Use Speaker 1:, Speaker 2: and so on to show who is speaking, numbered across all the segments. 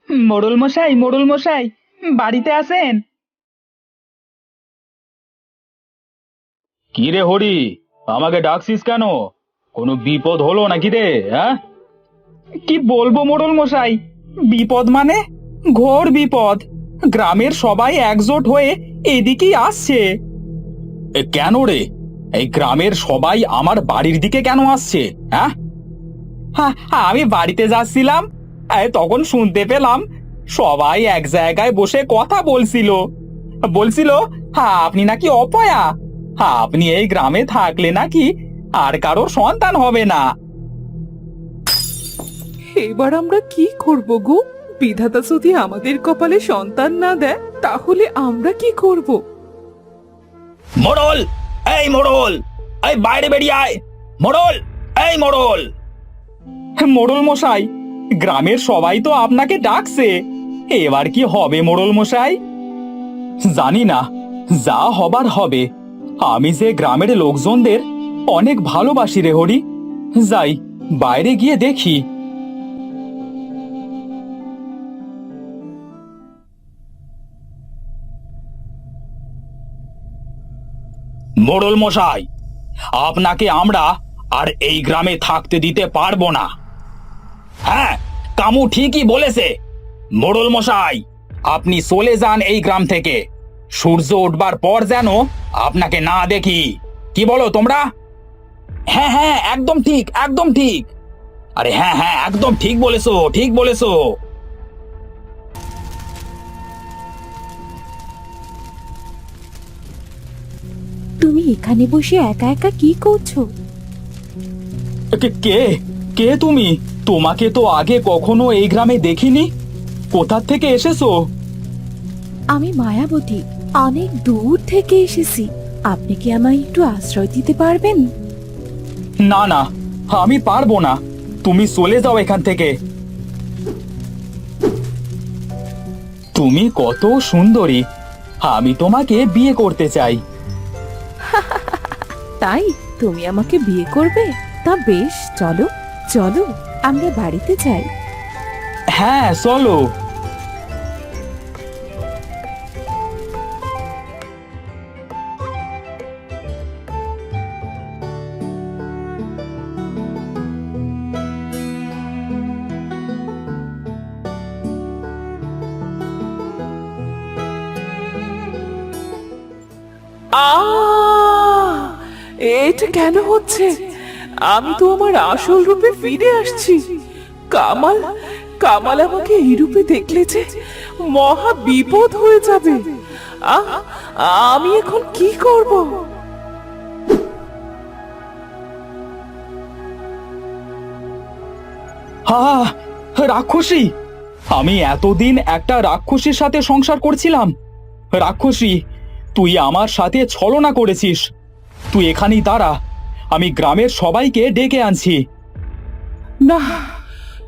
Speaker 1: মোড়ল মশাই, বাড়িতে আছেন?
Speaker 2: কি রে হরি, আমাকে ডাকছিস কেন? কোনো বিপদ হলো নাকি রে? হ্যাঁ,
Speaker 1: কি বলবো মোড়ল মশাই, বিপদ মানে ঘোর বিপদ। গ্রামের সবাই একজোট হয়ে এদিকেই আসছে।
Speaker 2: কেন রে? এই গ্রামের সবাই আমার বাড়ির দিকে কেন আসছে? হ্যাঁ,
Speaker 1: হ্যাঁ, আমি বাড়িতে যাচ্ছিলাম, তখন শুনতে পেলাম সবাই এক জায়গায় বসে কথা বলছিল। বলছিল, হ্যাঁ, আপনি নাকি অপয়া, হ্যাঁ, আপনি এই গ্রামে থাকলে নাকি আর কারো সন্তান হবে না।
Speaker 3: এবার আমরা কি করব গো? বিধাতা যদি আমাদের কপালে সন্তান না দেয় তাহলে আমরা কি করব?
Speaker 2: মোড়ল, এই মোড়ল, এই বাইরে বেরিয়ে আয়। মোড়ল, এই মোড়ল।
Speaker 1: মোড়ল মশাই, গ্রামের সবাই তো আপনাকে ডাকছে, এবার কি হবে মোড়ল মশাই? জানি না, যা হবার হবে। আমি যে গ্রামের লোকজনদের অনেক ভালোবাসি রে হরি, যাই বাইরে গিয়ে দেখি।
Speaker 2: মোড়ল মশাই, আপনাকে আমরা আর এই গ্রামে থাকতে দিতে পারবো না। হ্যাঁ, কামু ঠিকই বলেছে। মোড়ল মশাই, আপনি চলে যান এই গ্রাম থেকে। সূর্য উঠবার পর যেন আপনাকে না দেখি। কি বলো তোমরা? হ্যাঁ হ্যাঁ, একদম ঠিক, একদম ঠিক। আরে হ্যাঁ হ্যাঁ, একদম ঠিক বলেছো, ঠিক বলেছো।
Speaker 4: তুমি এখানে বসে একা একা কি করছো?
Speaker 1: কে কে কে তুমি? তোমাকে তো আগে কখনো এই গ্রামে দেখিনি। কোথা থেকে এসেছো?
Speaker 4: আমি মায়াবতী, অনেক দূর থেকে এসেছি। আপনি কি আমায় একটু আশ্রয় দিতে পারবেন?
Speaker 1: না না, আমি পারবো না, তুমি চলে যাও এখান থেকে। তুমি কত সুন্দরী, আমি তোমাকে বিয়ে করতে চাই।
Speaker 4: তাই তুমি আমাকে বিয়ে করবে? তা বেশ, চলো চলো আমরা বাড়িতে যাই।
Speaker 1: হ্যাঁ, চলো।
Speaker 3: এটা কেন হচ্ছে? আমি তো আমার আসল রূপে ফিরে আসছি। কামাল কামাল আমাকে এই রূপে দেখলে যে মহা বিপদ হয়ে যাবে। আহ, আমি এখন কি করব?
Speaker 1: হা, রাক্ষসী! আমি এতদিন একটা রাক্ষসীর সাথে সংসার করছিলাম। রাক্ষসী, তুই আমার সাথে ছলনা করেছিস। তুই এখানেই দাঁড়া, আমি গ্রামের সবাইকে ডেকে আনছি।
Speaker 3: না,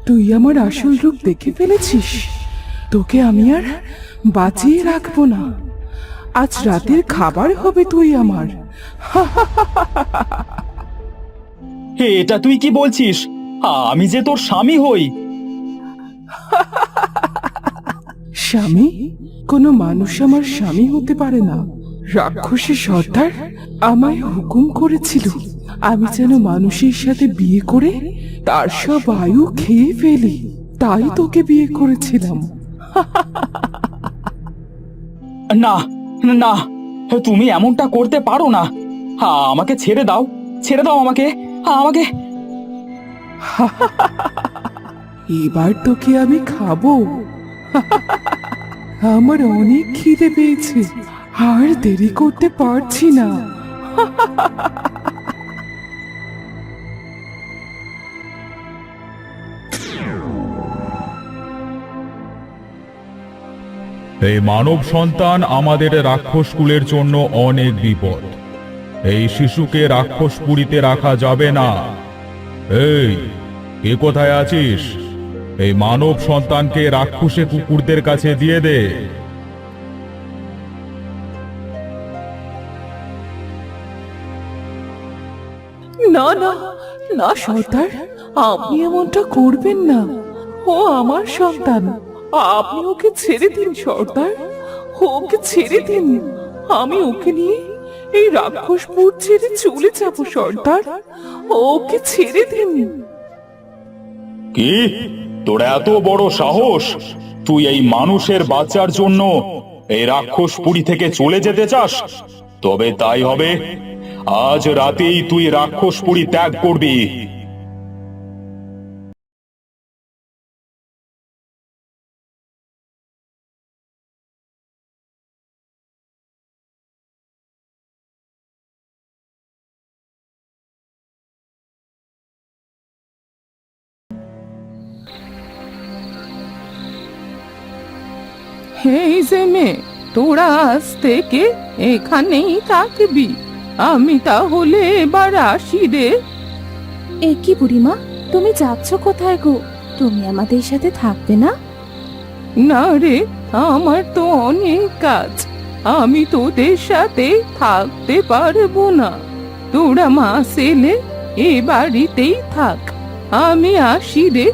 Speaker 3: তুই আমার আসল রূপ দেখে ফেলেছিস। তোকে আমি আর বাঁচিয়ে রাখবো না। আজ রাতের খাবার হবে তুই আমার।
Speaker 1: এটা তুই কি বলছিস? আমি যে তোর স্বামী হই।
Speaker 3: স্বামী? কোনো মানুষ আমার স্বামী হতে পারে না। রাক্ষসী সর্দার আমায় হুকুম করেছিল আমি যেন মানুষের সাথে বিয়ে করে তার সব আয়ু খেয়ে ফেলি। তাই তোকে বিয়ে করেছিলাম।
Speaker 1: না না, তুমি এমনটা করতে পারো না। আমাকে ছেড়ে দাও, ছেড়ে দাও আমাকে, আমাকে।
Speaker 3: এবার তোকে আমি খাবো। আমার অনেক খিদে পেয়েছে, আর দেরি করতে পারছি না।
Speaker 5: এই মানব সন্তান আমাদের রাক্ষস কুলের জন্য অনেক বিপদ। এই শিশুকে রাক্ষসপুরীতে রাখা যাবে না। এই, কে কোথায় আছিস? এই মানব সন্তানকে রাক্ষসে কুকুরদের কাছে দিয়ে দে।
Speaker 3: না না না সর্দার, আপনি এমনটা করবেন না। ও আমার সন্তান, আপনি ওকে ছেড়ে দিন সর্দার, ওকে ছেড়ে দিন। আমি ওকে নিয়ে এই রাক্ষসপুর ছেড়ে চলে যাব সর্দার, ওকে ছেড়ে দিন।
Speaker 5: কি, তোর এত বড় সাহস? তুই এই মানুষের বাচ্চার জন্য এই রাক্ষসপুরী থেকে চলে যেতে চাস? তবে তাই হবে, আজ রাতেই তুই রাক্ষসপুরী ত্যাগ করবি।
Speaker 3: এই যে মেয়ে, তোরা আজ থেকে এখানেই থাকবি। আমি তাহলে এবার আসি রে।
Speaker 4: এ কি বুড়িমা, তুমি যাচ্ছ কোথায় গো? তুমি আমাদের সাথে থাকবে না?
Speaker 3: না রে, আমার তো অনেক কাজ, আমি তোদের সাথে থাকতে পারবো না। তোরা মাস এলে এ বাড়িতেই থাক, আমি আসি রে।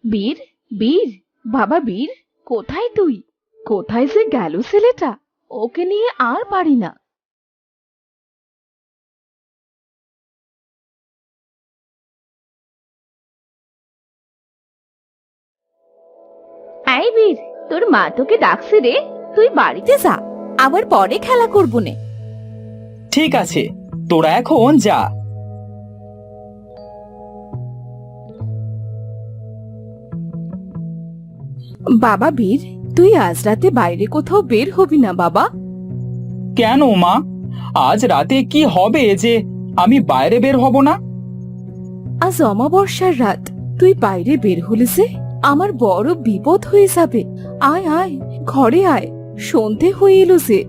Speaker 4: বীর, বীর, বাবা বীর, কোথায় তুই? কোথায় যে গেল ছেলেটা? ওকে নিয়ে আর পারি না। এই বীর, তোর মা তোকে ডাকছে রে, তুই বাড়িতে যা, আবার পরে খেলা করবো নে।
Speaker 1: ঠিক আছে, তোরা এখন যা।
Speaker 4: বাবা বীর, তুই আজ রাতে বাইরে কোথাও বের হবি না বাবা?
Speaker 1: কেন মা, আজ রাতে কি হবে যে আমি বাইরে বের হব না?
Speaker 4: আজ অমাবস্যার রাত, তুই বাইরে বের হলে যে আমার বড় বিপদ হয়ে যাবে। আয় আয়, ঘরে আয়, সন্ধে হয়ে এলো যে।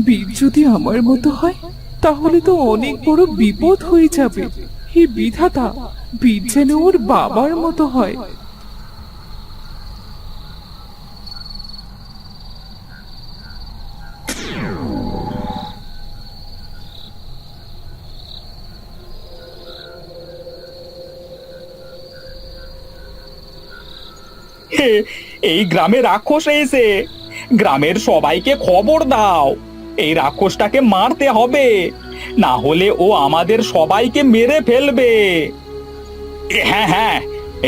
Speaker 3: বীর যদি আমার মতো হয় তাহলে তো অনেক বড় বিপদ হয়ে যাবে। হে বিধাতা, বীর যেন ওর বাবার মতো হয়।
Speaker 1: হে, এই গ্রামে রাক্ষস এসে, গ্রামের সবাইকে খবর দাও, এই রাক্ষসটাকে মারতে হবে, না হলে ও আমাদের সবাইকে মেরে ফেলবে। হ্যাঁ হ্যাঁ,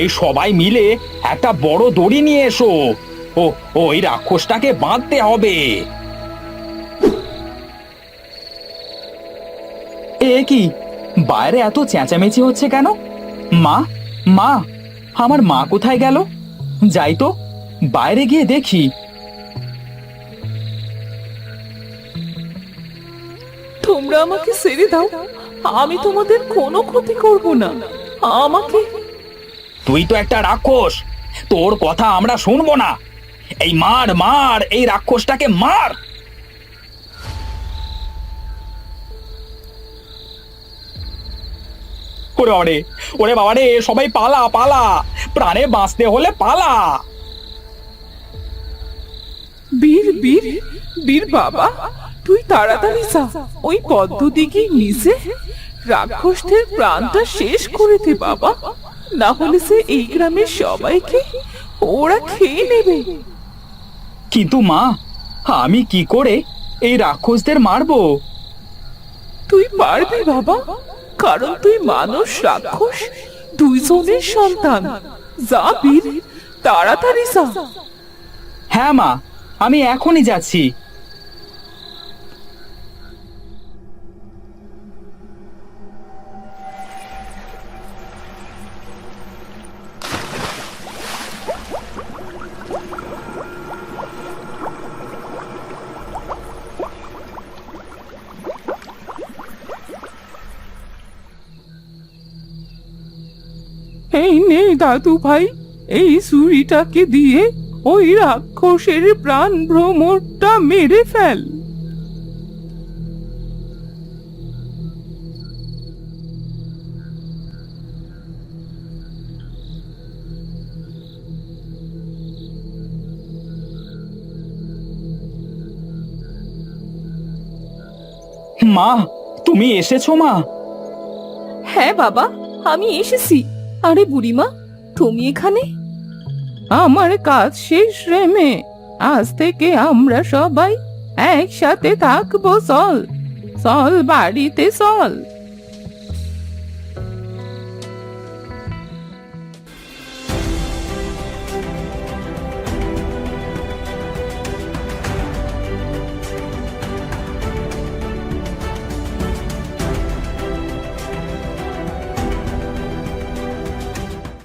Speaker 1: এই সবাই মিলে একটা বড় দড়ি নিয়ে এসো। ও ওই রাক্ষসটাকে বাঁধতে হবে। এ কি, বাইরে এত চেঁচামেচি হচ্ছে কেন? মা, মা, আমার মা কোথায় গেল? যাই তো, বাইরে গিয়ে দেখি।
Speaker 3: তোমরা আমাকে ছেড়ে দাও, আমি তোমাদের কোনো ক্ষতি করব না। আমাকে।
Speaker 2: তুই তো একটা রাক্ষস, তোর কথা আমরা শুনবো না। এই মার মার, এই রাক্ষসটাকে মার।
Speaker 1: ওরে ওরে, ওরে বাবা রে, সবাই পালা পালা, প্রাণে বাঁচতে হলে পালা।
Speaker 3: বীর, বীর, বীর বাবা, তুই তাড়াতাড়ি যা, ওই পদ্মদিঘির নিচে রাক্ষসদের প্রাণটা শেষ করে দে বাবা, না হলে সে এই গ্রামের সবাইকে ওরা খেয়ে নেবে।
Speaker 1: কিন্তু মা, আমি কি করে এই রাক্ষসদের মারবো?
Speaker 3: তুই পারবি বাবা, কারণ তুই মানুষ রাক্ষস দুইজনের সন্তান। যা বীর, তাড়াতাড়ি যা।
Speaker 1: হ্যাঁ মা, আমি এখনই যাচ্ছি।
Speaker 3: এই নে দাদু ভাই, এই ছুরিটাকে দিয়ে ওই রাক্ষসের প্রাণ ভ্রমরটা মেরে ফেল।
Speaker 1: মা তুমি এসেছো মা?
Speaker 4: হ্যাঁ বাবা, আমি এসেছি। আরে বুড়িমা, তুমি এখানে?
Speaker 3: আমার কাজ শেষ রে মেয়ে, আজ থেকে আমরা সবাই একসাথে থাকবো। চল চল বাড়িতে চল।